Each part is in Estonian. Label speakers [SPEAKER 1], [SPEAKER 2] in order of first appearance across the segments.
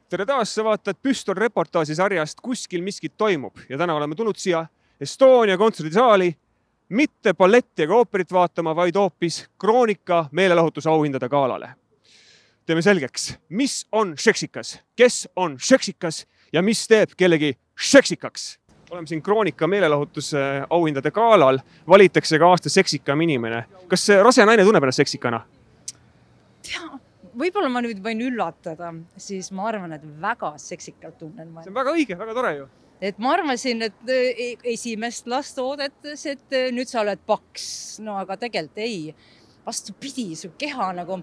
[SPEAKER 1] Tere taas, sa vaatad Püstol reportaaži sarjast Kuskil miskit toimub ja täna oleme tulnud siia Estonia kontserdisaali mitte balletti ega ooperit vaatama, vaid hoopis Kroonika meelelahutusauhindade galale. Teeme selgeks, mis on seksikas, kes on seksikas ja mis teeb kellegi seksikaks. Oleme siin Kroonika meelelahutusauhindade galal, valitakse ka aasta seksikam inimene. Kas rase naine tunneb ennast seksikana?
[SPEAKER 2] Võib-olla ma nüüd võin üllatada, siis ma arvan, et väga seksikalt tunnen.
[SPEAKER 1] See on väga õige, väga tore ju.
[SPEAKER 2] Et ma arvasin, et esimest last oodetes, et nüüd sa oled paks. No aga tegelikult ei. Vastupidi, su keha nagu,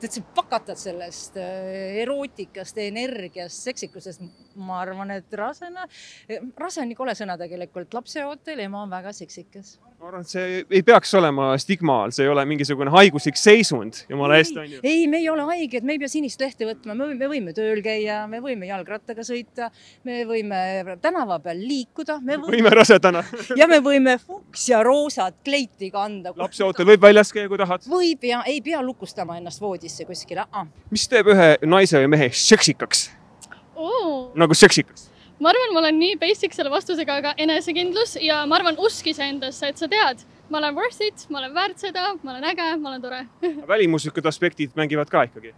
[SPEAKER 2] et sa pakatad sellest erootikast, energiast, seksikusest. Ma arvan, et rase on nii kole sõna tegelikult. Lapse ootel ema on väga seksikas.
[SPEAKER 1] Ma arvan, et see ei peaks olema stigmaal, see ei ole mingisugune haiguslik seisund. Jumala eest on ju.
[SPEAKER 2] Ei, me ei ole haiged, me ei pea sinist lehte võtma, me võime tööl käia, me võime jalgrattaga sõita, me võime tänava peal liikuda.
[SPEAKER 1] Võime rasedana.
[SPEAKER 2] Ja me võime fuks ja roosat kleiti kanda.
[SPEAKER 1] Lapse ootel võib väljas käia, kui tahad.
[SPEAKER 2] Võib ja ei pea lukustama ennast voodisse kuskile.
[SPEAKER 1] Mis teeb ühe naise või mehe seksikaks? Nagu seksikaks?
[SPEAKER 3] Ma arvan, ma olen nii basic selle vastusega, aga enesekindlus ja ma arvan usk iseendasse, et sa tead, ma olen worth it, ma olen väärt seda, ma olen äge, ma olen tore.
[SPEAKER 1] Välimuslikud aspektid mängivad ka ikkagi?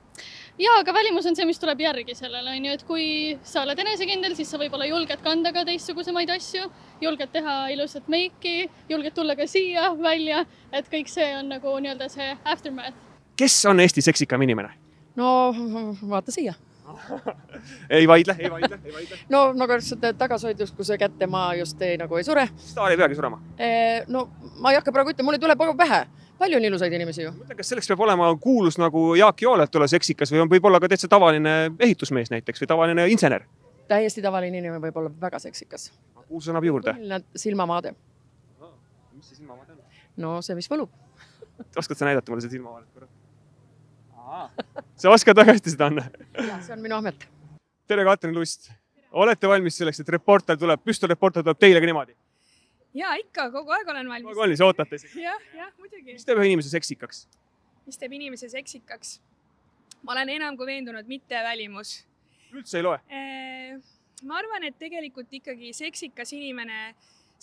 [SPEAKER 3] Jaa, aga välimus on see, mis tuleb järgi sellele. Et kui sa oled enesekindel, siis sa võib-olla julged kanda ka teistsugusemaid asju, julged teha ilusat meiki, julged tulla ka siia välja, et kõik see on nagu nii-öelda see aftermath.
[SPEAKER 1] Kes on Eesti seksikam inimene?
[SPEAKER 4] No vaata siia.
[SPEAKER 1] Ei vaidle.
[SPEAKER 4] No nagu tagasoidus, kui see kätte ma just ei sure.
[SPEAKER 1] Staar ei peagi surema?
[SPEAKER 4] No ma ei hakka praegu ütlema, mulle tuleb pähe. Palju on ilusaid inimesi ju.
[SPEAKER 1] Mõtlen, kas selleks peab olema kuulus nagu Jaak Jool, et olla seksikas või on võib-olla ka täitsa tavaline ehitusmees näiteks või tavaline insener?
[SPEAKER 4] Täiesti tavaline inimene võib olla väga seksikas.
[SPEAKER 1] Kuulus annab juurde?
[SPEAKER 4] Silmamaade.
[SPEAKER 1] Mis see silmamaade on?
[SPEAKER 4] No see, mis võlub.
[SPEAKER 1] Oskad sa näidata mulle see silmamaadet korra? Sa oskad väga hästi seda, Anne?
[SPEAKER 4] Ja, see on minu amet.
[SPEAKER 1] Tere, Katrin Lust. Olete valmis selleks, et reporter tuleb, Püstol reporter tuleb teile ka niimoodi?
[SPEAKER 5] Ja, ikka, kogu aeg olen valmis.
[SPEAKER 1] Kogu valmis, ootate isegi?
[SPEAKER 5] Jah, muidugi.
[SPEAKER 1] Mis teeb ühe inimese seksikaks?
[SPEAKER 5] Mis teeb inimese seksikaks? Ma olen enam kui veendunud, mitte välimus.
[SPEAKER 1] Üldse ei loe?
[SPEAKER 5] Ma arvan, et tegelikult ikkagi seksikas inimene,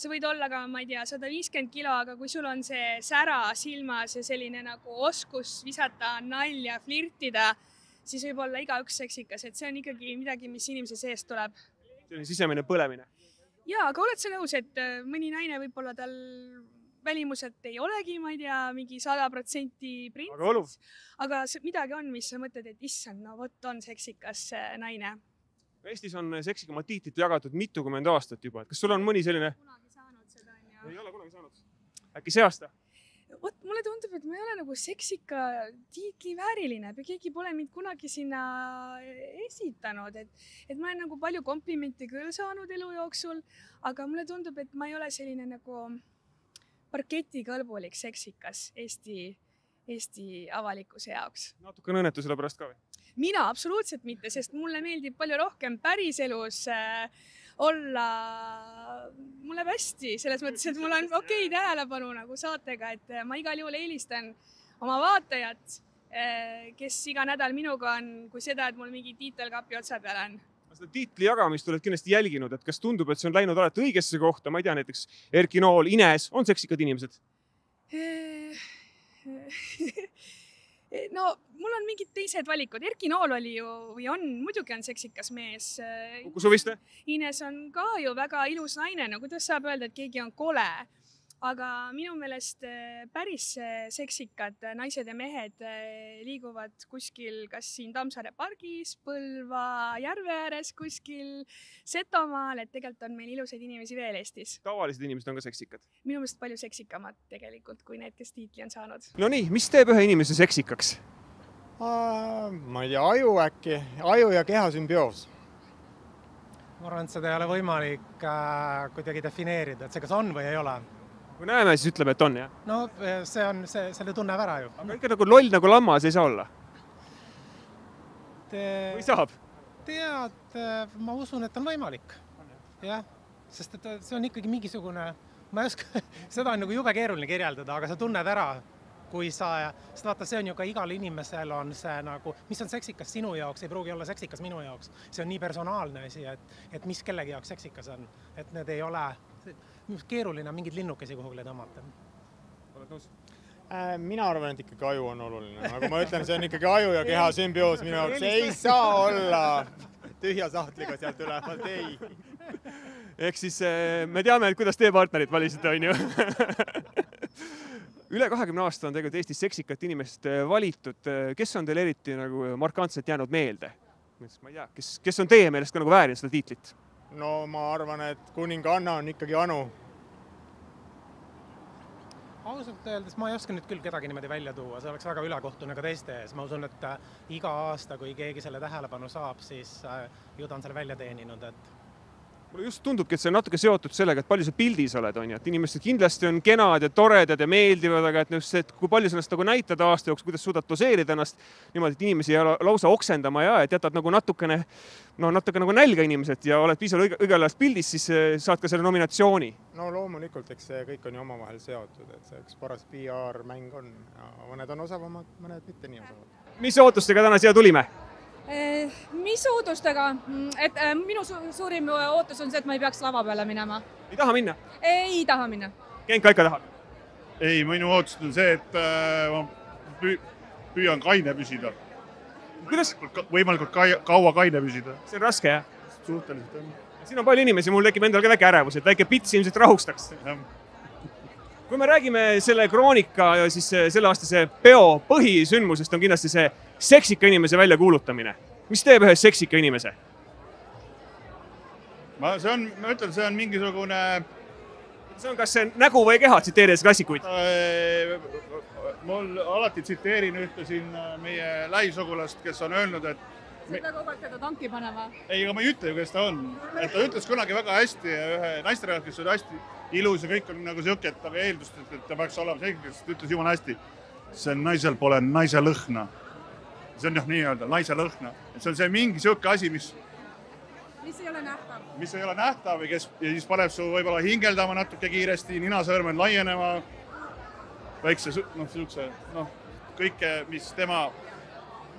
[SPEAKER 5] sa võid olla ka, ma ei tea, 150 kilo, aga kui sul on see sära silmas ja selline nagu oskus visata nalja, flirtida, siis võib olla igaüks seksikas, et see on ikkagi midagi, mis inimese seest tuleb.
[SPEAKER 1] See on sisemine põlemine.
[SPEAKER 5] Jaa, aga oled sa nõus, et mõni naine võib-olla tal välimuselt ei olegi, ma ei tea, mingi 100% prints, aga midagi on, mis sa mõtled, et issand, no vot on seksikas naine.
[SPEAKER 1] Eestis on seksikama tiitlit jagatud mitukümmend aastat juba. Kas sul on mõni selline?
[SPEAKER 5] Kunagi saanud seda, on ju.
[SPEAKER 1] Ei ole kunagi saanud. Äkki see aasta?
[SPEAKER 5] Mulle tundub, et ma ei ole nagu seksika tiitli vääriline. Keegi pole mind kunagi sinna esitanud. Et ma olen nagu palju komplimenti küll saanud elu jooksul, aga mulle tundub, et ma ei ole selline nagu parketikõlbulik seksikas Eesti avalikkuse jaoks.
[SPEAKER 1] Natuke õnnetu selle pärast ka või?
[SPEAKER 5] Mina absoluutselt mitte, sest mulle meeldib palju rohkem päriselus olla, mulle hästi, selles mõttes, et mul on okei tähelepanu nagu saatega, et ma igal juhul eelistan oma vaatajat, kes iga nädal minuga on, kui seda, et mul mingi tiitel kapi otsa peal on.
[SPEAKER 1] Seda tiitli jagamist oled kindlasti jälginud, et kas tundub, et see on läinud alati õigesse kohta, ma ei tea, näiteks Erki Nool, Ines, on seksikad inimesed?
[SPEAKER 5] No, mul on mingid teised valikud. Erki Nool oli ju, või on, muidugi on seksikas mees.
[SPEAKER 1] Kuku Suviste?
[SPEAKER 5] Ines on ka ju väga ilus naine. No kuidas saab öelda, et keegi on kole? Aga minu meelest päris seksikad naised ja mehed liiguvad kuskil, kas siin Tammsaare pargis, Põlva järve ääres, kuskil Setomaal, et tegelikult on meil ilusaid inimesi veel Eestis.
[SPEAKER 1] Tavalised inimesed on ka seksikad?
[SPEAKER 5] Minu meelest palju seksikamad tegelikult, kui need, kes tiitli on saanud.
[SPEAKER 1] No nii, mis teeb ühe inimese seksikaks?
[SPEAKER 6] Ma ei tea, aju äkki, aju ja keha sümbioos.
[SPEAKER 7] Ma arvan, et seda ei ole võimalik kuidagi defineerida, et see kas on või ei ole.
[SPEAKER 1] Kui näeme, siis ütleme, et on, jah?
[SPEAKER 7] No selle tunneb ära ju.
[SPEAKER 1] Aga ikka nagu loll nagu lammas ei saa olla? Või saab?
[SPEAKER 7] Tead, ma usun, et on võimalik. Jah, sest et see on ikkagi mingisugune, ma ei oska, seda on nagu jube keeruline kirjeldada, aga sa tunned ära, kui sest vaata, see on ju ka igal inimesel on see nagu, mis on seksikas sinu jaoks, ei pruugi olla seksikas minu jaoks. See on nii personaalne asi, et mis kellegi jaoks seksikas on. Et need ei ole keeruline mingid linnukesi kuhugile tõmmata.
[SPEAKER 6] Mina arvan, et ikkagi aju on oluline. Nagu ma ütlen, see on ikkagi aju ja keha sümbioos minu jaoks. Ei saa olla tühja sahtliga sealt ülevalt, ei.
[SPEAKER 1] Ehk siis me teame, et kuidas teie partnerid valisite, on ju. Üle 20 aasta on tegelikult Eestis seksikat inimest valitud. Kes on teil eriti nagu markantselt jäänud meelde? Ma ei tea, kes on teie meelest ka nagu väärinud seda tiitlit?
[SPEAKER 6] No ma arvan, et kuninganna on ikkagi Anu.
[SPEAKER 7] Ausalt öeldes ma ei oska nüüd küll kedagi niimoodi välja tuua, see oleks väga ülekohtune ka teiste ees. Ma usun, et iga aasta, kui keegi selle tähelepanu saab, siis ju ta on selle välja teeninud.
[SPEAKER 1] Mulle just tundubki, et see on natuke seotud sellega, et palju sa pildis oled, on ju. Et inimesed kindlasti on kenad ja toredad ja meeldivad, aga et kui palju sa ennast nagu näitad aasta jooksul, kuidas suudad doseerida ennast niimoodi, et inimesi lausa oksendama ja et jätad nagu natuke nagu nälga inimesed ja oled piisavalt õigel ajast pildis, siis saad ka selle nominatsiooni.
[SPEAKER 6] No loomulikult, eks see kõik on ju omavahel seotud, et see üks paras PR-mäng on ja mõned on osavamad, mõned mitte nii osavad.
[SPEAKER 1] Mis ootustega täna siia tulime?
[SPEAKER 8] Mis ootustega? Et minu suurim ootus on see, et ma ei peaks lava peale minema.
[SPEAKER 1] Ei taha minna?
[SPEAKER 8] Ei taha minna.
[SPEAKER 1] Genka ikka tahab?
[SPEAKER 9] Ei, minu ootus on see, et ma püüan kaine püsida.
[SPEAKER 1] Kuidas?
[SPEAKER 9] Võimalikult kaua kaine püsida.
[SPEAKER 1] See on raske, jah?
[SPEAKER 9] Suhteliselt on.
[SPEAKER 1] Siin on palju inimesi, mul tekib endal ka väike ärevus, et väike pits ilmselt rahustaks. Kui me räägime selle kroonika ja siis selle aastase peo põhisündmusest on kindlasti see seksika inimese väljakuulutamine. Mis teeb ühe seksika inimese?
[SPEAKER 9] Ma ütlen, see on mingisugune...
[SPEAKER 1] See on kas see nägu või keha, tsiteerides klassikuid?
[SPEAKER 9] Mul alati tsiteerin ühte siin meie lähisugulast, kes on öelnud, et...
[SPEAKER 8] Sa pead kogu aeg teda tanki panema.
[SPEAKER 9] Ei, aga ma ei ütle ju, kes ta on. Et ta ütles kunagi väga hästi ühe naisterahvas, kes oli hästi ilus ja kõik on nagu siuke, et aga eeldust, et ta peaks olema seksikas, ta ütles jumala hästi. See naisel pole naise lõhna. See on nii öelda, naise lõhna. See on see mingi siuke asi, mis
[SPEAKER 8] ei ole nähtav.
[SPEAKER 9] Mis ei ole nähtav ja siis paneb su võib-olla hingeldama natuke kiiresti, ninasõrmed laienema, väikse, siukse, kõike, mis tema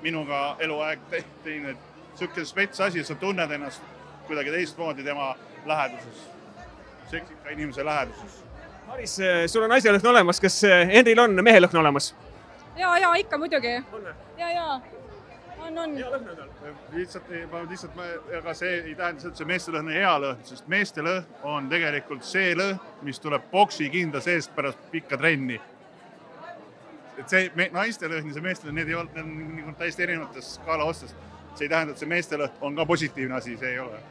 [SPEAKER 9] minuga eluaeg teinud, siuke spets asi, sa tunned ennast kuidagi teistmoodi tema läheduses, seksika inimese läheduses.
[SPEAKER 1] Maris, sul on naise lõhn olemas, kas Henril on mehe lõhn olemas?
[SPEAKER 8] Ja, ikka muidugi. Ja. On.
[SPEAKER 9] Hea lõhn on tal. Lihtsalt, aga see ei tähenda, et see meeste lõhn on hea lõhn, sest meeste lõhn on tegelikult see lõhn, mis tuleb boksi kinda seest pärast pikka trenni. Et see naiste lõhn ja see meeste lõhn, need on täiesti erinevates skaala otsast. See ei tähenda, et see meeste lõhn on ka positiivne asi, see ei ole.